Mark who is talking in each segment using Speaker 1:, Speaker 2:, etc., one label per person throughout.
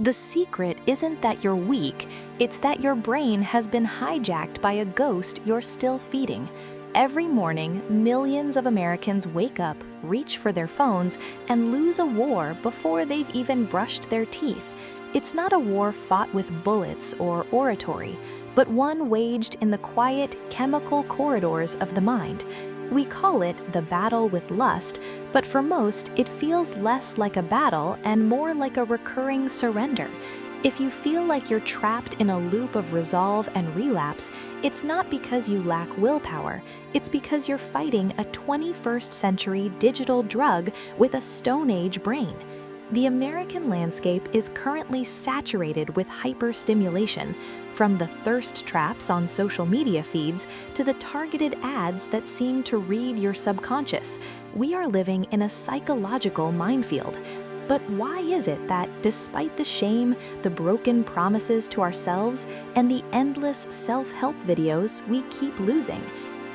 Speaker 1: The secret isn't that you're weak, it's that your brain has been hijacked by a ghost you're still feeding. Every morning, millions of Americans wake up, reach for their phones, and lose a war before they've even brushed their teeth. It's not a war fought with bullets or oratory, but one waged in the quiet, chemical corridors of the mind. We call it the battle with lust, but for most, it feels less like a battle and more like a recurring surrender. If you feel like you're trapped in a loop of resolve and relapse, it's not because you lack willpower, it's because you're fighting a 21st century digital drug with a Stone Age brain. The American landscape is currently saturated with hyperstimulation, from the thirst traps on social media feeds to the targeted ads that seem to read your subconscious. We are living in a psychological minefield. But why is it that, despite the shame, the broken promises to ourselves, and the endless self-help videos, we keep losing?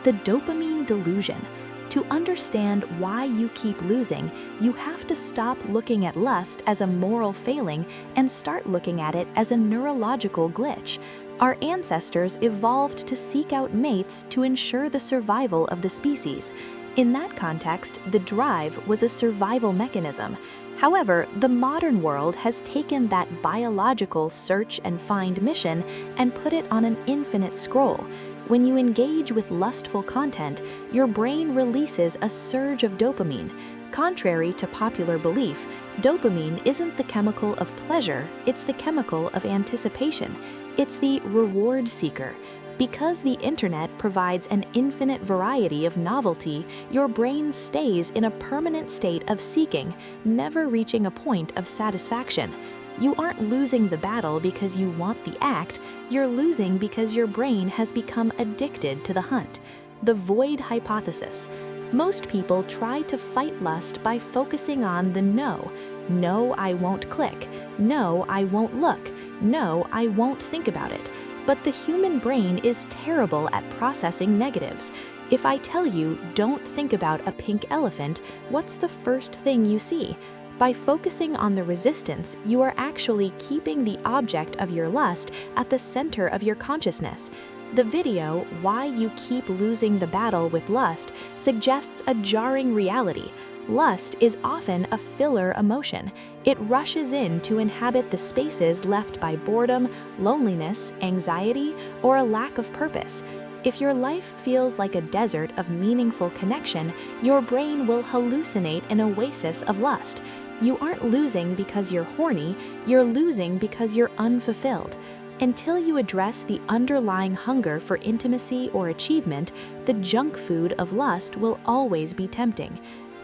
Speaker 1: The dopamine delusion. To understand why you keep losing, you have to stop looking at lust as a moral failing and start looking at it as a neurological glitch. Our ancestors evolved to seek out mates to ensure the survival of the species. In that context, the drive was a survival mechanism. However, the modern world has taken that biological search and find mission and put it on an infinite scroll. When you engage with lustful content, your brain releases a surge of dopamine. Contrary to popular belief, dopamine isn't the chemical of pleasure, it's the chemical of anticipation. It's the reward seeker. Because the internet provides an infinite variety of novelty, your brain stays in a permanent state of seeking, never reaching a point of satisfaction. You aren't losing the battle because you want the act, you're losing because your brain has become addicted to the hunt. The void hypothesis. Most people try to fight lust by focusing on the no. No, I won't click. No, I won't look. No, I won't think about it. But the human brain is terrible at processing negatives. If I tell you, don't think about a pink elephant, what's the first thing you see? By focusing on the resistance, you are actually keeping the object of your lust at the center of your consciousness. The video, Why You Keep Losing the Battle with Lust, suggests a jarring reality. Lust is often a filler emotion. It rushes in to inhabit the spaces left by boredom, loneliness, anxiety, or a lack of purpose. If your life feels like a desert of meaningful connection, your brain will hallucinate an oasis of lust. You aren't losing because you're horny, you're losing because you're unfulfilled. Until you address the underlying hunger for intimacy or achievement, the junk food of lust will always be tempting.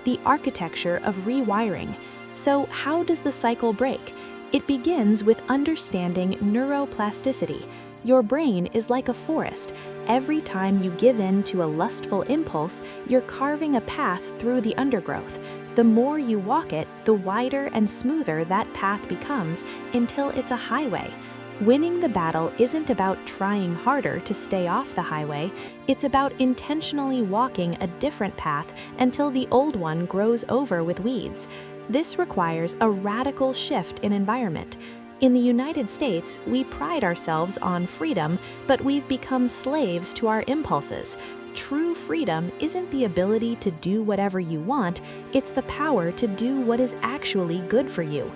Speaker 1: The architecture of rewiring. So how does the cycle break? It begins with understanding neuroplasticity. Your brain is like a forest. Every time you give in to a lustful impulse, you're carving a path through the undergrowth. The more you walk it, the wider and smoother that path becomes until it's a highway. Winning the battle isn't about trying harder to stay off the highway, it's about intentionally walking a different path until the old one grows over with weeds. This requires a radical shift in environment. In the United States, we pride ourselves on freedom, but we've become slaves to our impulses. True freedom isn't the ability to do whatever you want, it's the power to do what is actually good for you.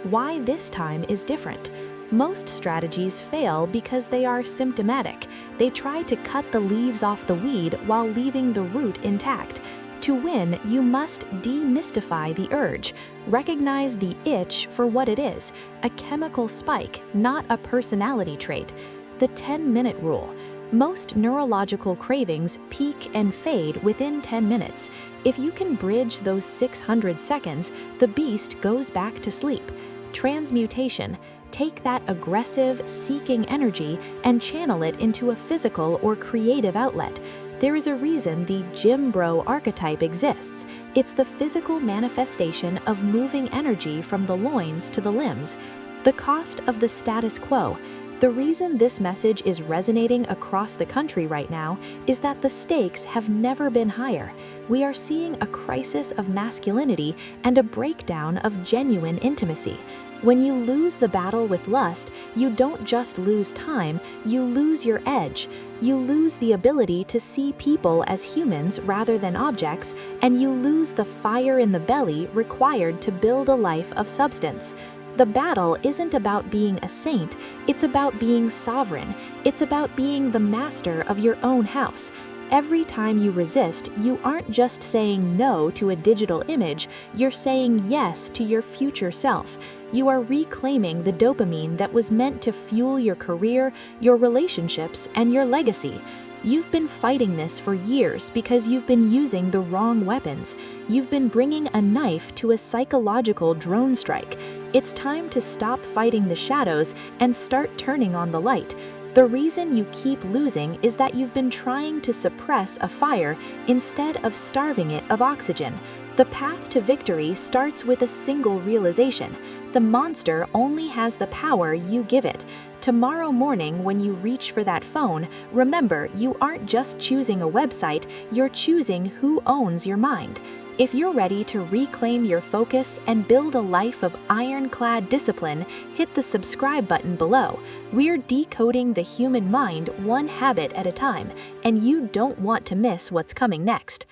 Speaker 1: Why this time is different. Most strategies fail because they are symptomatic. They try to cut the leaves off the weed while leaving the root intact. To win, you must demystify the urge. Recognize the itch for what it is, a chemical spike, not a personality trait. The 10-minute rule. Most neurological cravings peak and fade within 10 minutes. If you can bridge those 600 seconds, the beast goes back to sleep. Transmutation. Take that aggressive, seeking energy and channel it into a physical or creative outlet. There is a reason the gym bro archetype exists. It's the physical manifestation of moving energy from the loins to the limbs. The cost of the status quo. The reason this message is resonating across the country right now is that the stakes have never been higher. We are seeing a crisis of masculinity and a breakdown of genuine intimacy. When you lose the battle with lust, you don't just lose time, you lose your edge. You lose the ability to see people as humans rather than objects, and you lose the fire in the belly required to build a life of substance. The battle isn't about being a saint, it's about being sovereign. It's about being the master of your own house. Every time you resist, you aren't just saying no to a digital image, you're saying yes to your future self. You are reclaiming the dopamine that was meant to fuel your career, your relationships, and your legacy. You've been fighting this for years because you've been using the wrong weapons. You've been bringing a knife to a psychological drone strike. It's time to stop fighting the shadows and start turning on the light. The reason you keep losing is that you've been trying to suppress a fire instead of starving it of oxygen. The path to victory starts with a single realization. The monster only has the power you give it. Tomorrow morning, when you reach for that phone, remember you aren't just choosing a website, you're choosing who owns your mind. If you're ready to reclaim your focus and build a life of ironclad discipline, hit the subscribe button below. We're decoding the human mind one habit at a time, and you don't want to miss what's coming next.